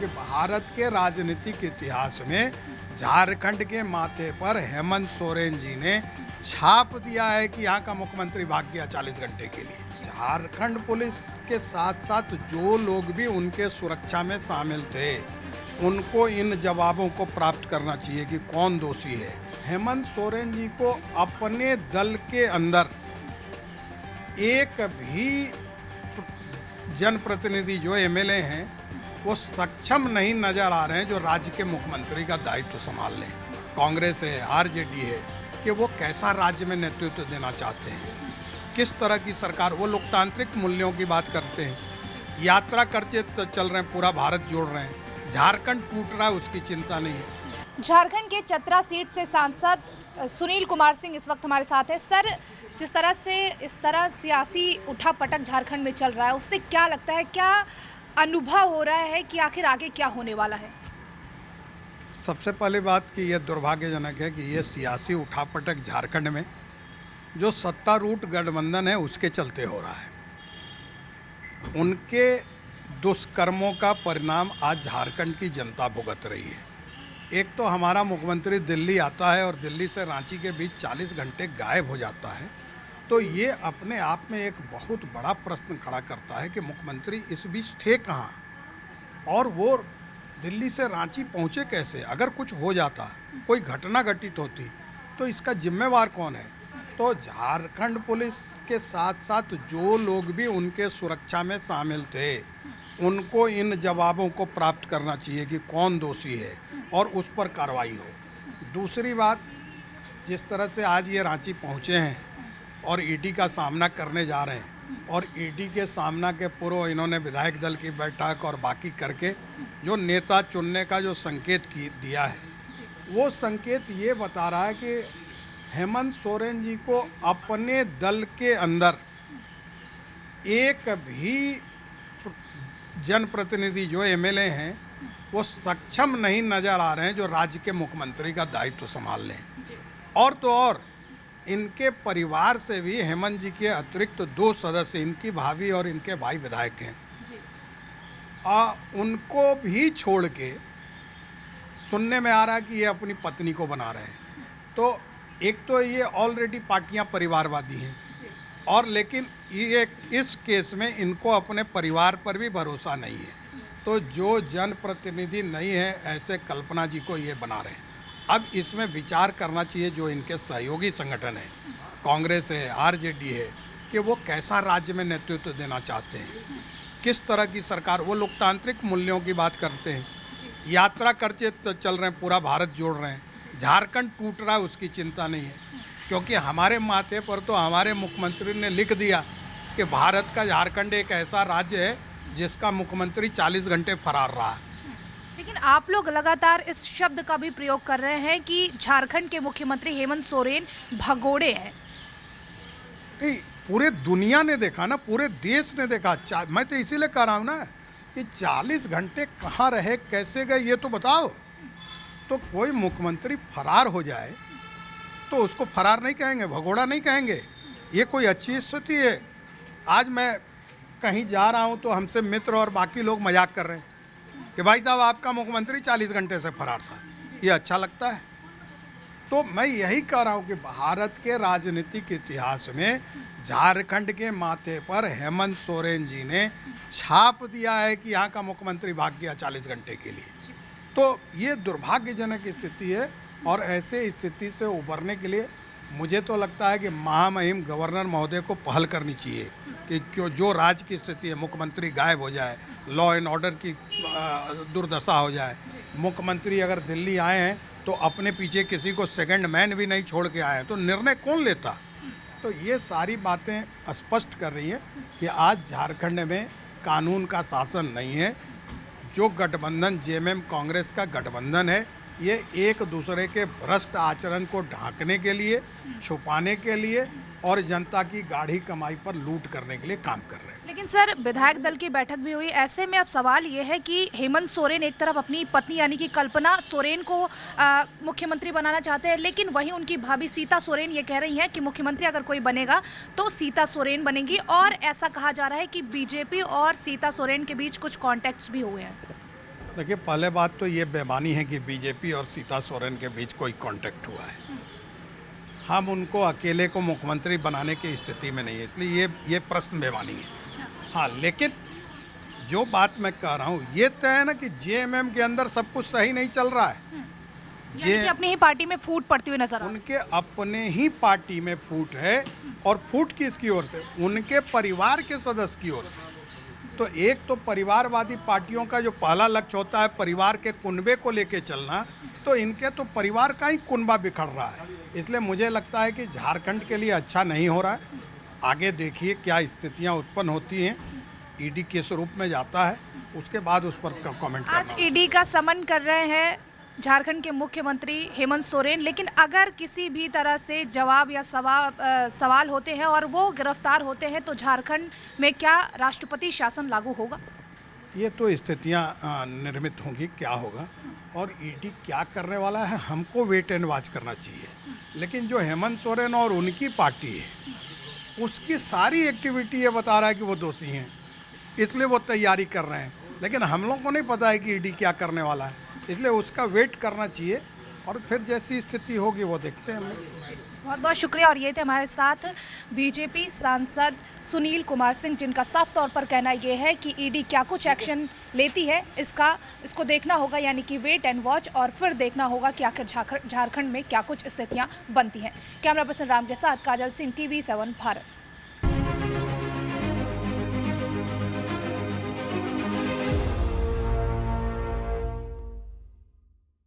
कि भारत के राजनीतिक इतिहास में झारखंड के माथे पर हेमंत सोरेन जी ने छाप दिया है कि यहाँ का मुख्यमंत्री भाग गया 40 घंटे के लिए। झारखंड पुलिस के साथ साथ जो लोग भी उनके सुरक्षा में शामिल थे उनको इन जवाबों को प्राप्त करना चाहिए कि कौन दोषी है। हेमंत सोरेन जी को अपने दल के अंदर एक भी जनप्रतिनिधि जो एमएलए हैं वो सक्षम नहीं नजर आ रहे हैं जो राज्य के मुख्यमंत्री का दायित्व संभाल लें। कांग्रेस है, आरजेडी है कि वो कैसा राज्य में नेतृत्व देना चाहते हैं, किस तरह की सरकार। वो लोकतांत्रिक मूल्यों की बात करते हैं, यात्रा करके चल रहे हैं, पूरा भारत जोड़ रहे हैं। झारखंड टूट रहा है उसकी चिंता नहीं है। झारखंड के चतरा सीट से सांसद सुनील कुमार सिंह इस वक्त हमारे साथ है। सर, जिस तरह से इस तरह सियासी उठापटक झारखंड में चल रहा है उससे क्या लगता है, क्या अनुभव हो रहा है कि आखिर आगे क्या होने वाला है? सबसे पहली बात कि यह दुर्भाग्यजनक है कि ये सियासी उठापटक झारखंड में जो सत्तारूढ़ गठबंधन है उसके चलते हो रहा है। उनके दुष्कर्मों का परिणाम आज झारखंड की जनता भुगत रही है। एक तो हमारा मुख्यमंत्री दिल्ली आता है और दिल्ली से रांची के बीच 40 घंटे गायब हो जाता है, तो ये अपने आप में एक बहुत बड़ा प्रश्न खड़ा करता है कि मुख्यमंत्री इस बीच थे कहाँ और वो दिल्ली से रांची पहुँचे कैसे। अगर कुछ हो जाता, कोई घटना घटित होती तो इसका जिम्मेवार कौन है? तो झारखंड पुलिस के साथ साथ जो लोग भी उनके सुरक्षा में शामिल थे उनको इन जवाबों को प्राप्त करना चाहिए कि कौन दोषी है और उस पर कार्रवाई हो। दूसरी बात, जिस तरह से आज ये रांची पहुँचे हैं और ईडी का सामना करने जा रहे हैं और ईडी के सामना के पूर्व इन्होंने विधायक दल की बैठक और बाकी करके जो नेता चुनने का जो संकेत दिया है, वो संकेत ये बता रहा है कि हेमंत सोरेन जी को अपने दल के अंदर एक भी जनप्रतिनिधि जो एमएलए हैं वो सक्षम नहीं नजर आ रहे हैं जो राज्य के मुख्यमंत्री का दायित्व संभाल लें। और तो और इनके परिवार से भी हेमंत जी के अतिरिक्त 2 सदस्य, इनकी भाभी और इनके भाई विधायक हैं, उनको भी छोड़ के सुनने में आ रहा है कि ये अपनी पत्नी को बना रहे हैं। तो एक तो ये ऑलरेडी पार्टियां परिवारवादी हैं और लेकिन ये इस केस में इनको अपने परिवार पर भी भरोसा नहीं है। तो जो जनप्रतिनिधि नहीं है ऐसे कल्पना जी को ये बना रहे हैं। अब इसमें विचार करना चाहिए जो इनके सहयोगी संगठन है, कांग्रेस है, आरजेडी है, कि वो कैसा राज्य में नेतृत्व देना चाहते हैं, किस तरह की सरकार। वो लोकतांत्रिक मूल्यों की बात करते हैं, यात्रा करके चल रहे हैं, पूरा भारत जोड़ रहे हैं। झारखंड टूट रहा है उसकी चिंता नहीं है, क्योंकि हमारे माथे पर तो हमारे मुख्यमंत्री ने लिख दिया कि भारत का झारखंड एक ऐसा राज्य है जिसका मुख्यमंत्री 40 घंटे फरार रहा है। लेकिन आप लोग लगातार इस शब्द का भी प्रयोग कर रहे हैं कि झारखंड के मुख्यमंत्री हेमंत सोरेन भगोड़े हैं। नहीं, पूरे दुनिया ने देखा ना, पूरे देश ने देखा। मैं तो इसीलिए कह रहा हूँ ना कि 40 घंटे कहाँ रहे, कैसे गए, ये तो बताओ। तो कोई मुख्यमंत्री फरार हो जाए तो उसको फरार नहीं कहेंगे, भगोड़ा नहीं कहेंगे। ये कोई अच्छी स्थिति है? आज मैं कहीं जा रहा हूँ तो हमसे मित्र और बाकी लोग मजाक कर रहे हैं कि भाई साहब आपका मुख्यमंत्री 40 घंटे से फरार था। ये अच्छा लगता है? तो मैं यही कह रहा हूँ कि भारत के राजनीतिक इतिहास में झारखंड के माथे पर हेमंत सोरेन जी ने छाप दिया है कि यहाँ का मुख्यमंत्री भाग गया 40 घंटे के लिए। तो ये दुर्भाग्यजनक स्थिति है और ऐसे स्थिति से उबरने के लिए मुझे तो लगता है कि महामहिम गवर्नर महोदय को पहल करनी चाहिए कि क्यों जो राज्य की स्थिति है, मुख्यमंत्री गायब हो जाए, लॉ एंड ऑर्डर की दुर्दशा हो जाए। मुख्यमंत्री अगर दिल्ली आए हैं तो अपने पीछे किसी को सेकंड मैन भी नहीं छोड़ के आए, तो निर्णय कौन लेता? तो ये सारी बातें स्पष्ट कर रही हैं कि आज झारखंड में कानून का शासन नहीं है। जो गठबंधन जेएमएम कांग्रेस का गठबंधन है, ये एक दूसरे के भ्रष्ट आचरण को ढांकने के लिए, छुपाने के लिए और जनता की गाढ़ी कमाई पर लूट करने के लिए काम कर रहे हैं। लेकिन सर, विधायक दल की बैठक भी हुई, ऐसे में अब सवाल ये है कि हेमंत सोरेन एक तरफ अपनी पत्नी यानी कि कल्पना सोरेन को मुख्यमंत्री बनाना चाहते हैं, लेकिन वहीं उनकी भाभी सीता सोरेन ये कह रही हैं कि मुख्यमंत्री अगर कोई बनेगा तो सीता सोरेन बनेगी। और ऐसा कहा जा रहा है कि बीजेपी और सीता सोरेन के बीच कुछ कॉन्टैक्ट्स भी हुए हैं। देखिए, पहले बात तो ये बेमानी है कि बीजेपी और सीता सोरेन के बीच कोई कांटेक्ट हुआ है। हम उनको अकेले को मुख्यमंत्री बनाने की स्थिति में नहीं है, इसलिए ये प्रश्न बेमानी है। हाँ, लेकिन जो बात मैं कह रहा हूँ ये तय है ना कि जेएमएम के अंदर सब कुछ सही नहीं चल रहा है। यानी कि अपनी ही पार्टी में फूट पड़ती हुई नजर आ रही उनके अपने ही पार्टी में फूट है, और फूट किसकी ओर से? उनके परिवार के सदस्य की ओर से। तो एक तो परिवारवादी पार्टियों का जो पहला लक्ष्य होता है परिवार के कुनबे को लेके चलना, तो इनके तो परिवार का ही कुनबा बिखर रहा है। इसलिए मुझे लगता है कि झारखंड के लिए अच्छा नहीं हो रहा है। आगे देखिए क्या स्थितियां उत्पन्न होती हैं। ईडी किस रूप में जाता है, उसके बाद उस पर कमेंट आज करना। ईडी का समन कर रहे हैं झारखंड के मुख्यमंत्री हेमंत सोरेन, लेकिन अगर किसी भी तरह से जवाब या सवाल होते हैं और वो गिरफ्तार होते हैं तो झारखंड में क्या राष्ट्रपति शासन लागू होगा? ये तो स्थितियां निर्मित होंगी, क्या होगा और ईडी क्या करने वाला है, हमको वेट एंड वॉच करना चाहिए। लेकिन जो हेमंत सोरेन और उनकी पार्टी है उसकी सारी एक्टिविटी ये बता रहा है कि वो दोषी हैं, इसलिए वो तैयारी कर रहे हैं। लेकिन हम लोग को नहीं पता है कि ईडी क्या करने वाला है, इसलिए उसका वेट करना चाहिए और फिर जैसी स्थिति होगी वो देखते हैं हम लोग। बहुत बहुत शुक्रिया। और ये थे हमारे साथ बीजेपी सांसद सुनील कुमार सिंह, जिनका साफ तौर पर कहना ये है कि ईडी क्या कुछ एक्शन लेती है इसको देखना होगा, यानी कि वेट एंड वॉच, और फिर देखना होगा कि आखिर झारखंड में क्या कुछ स्थितियां बनती हैं। कैमरा पर्सन राम के साथ काजल सिंह, TV7 भारत।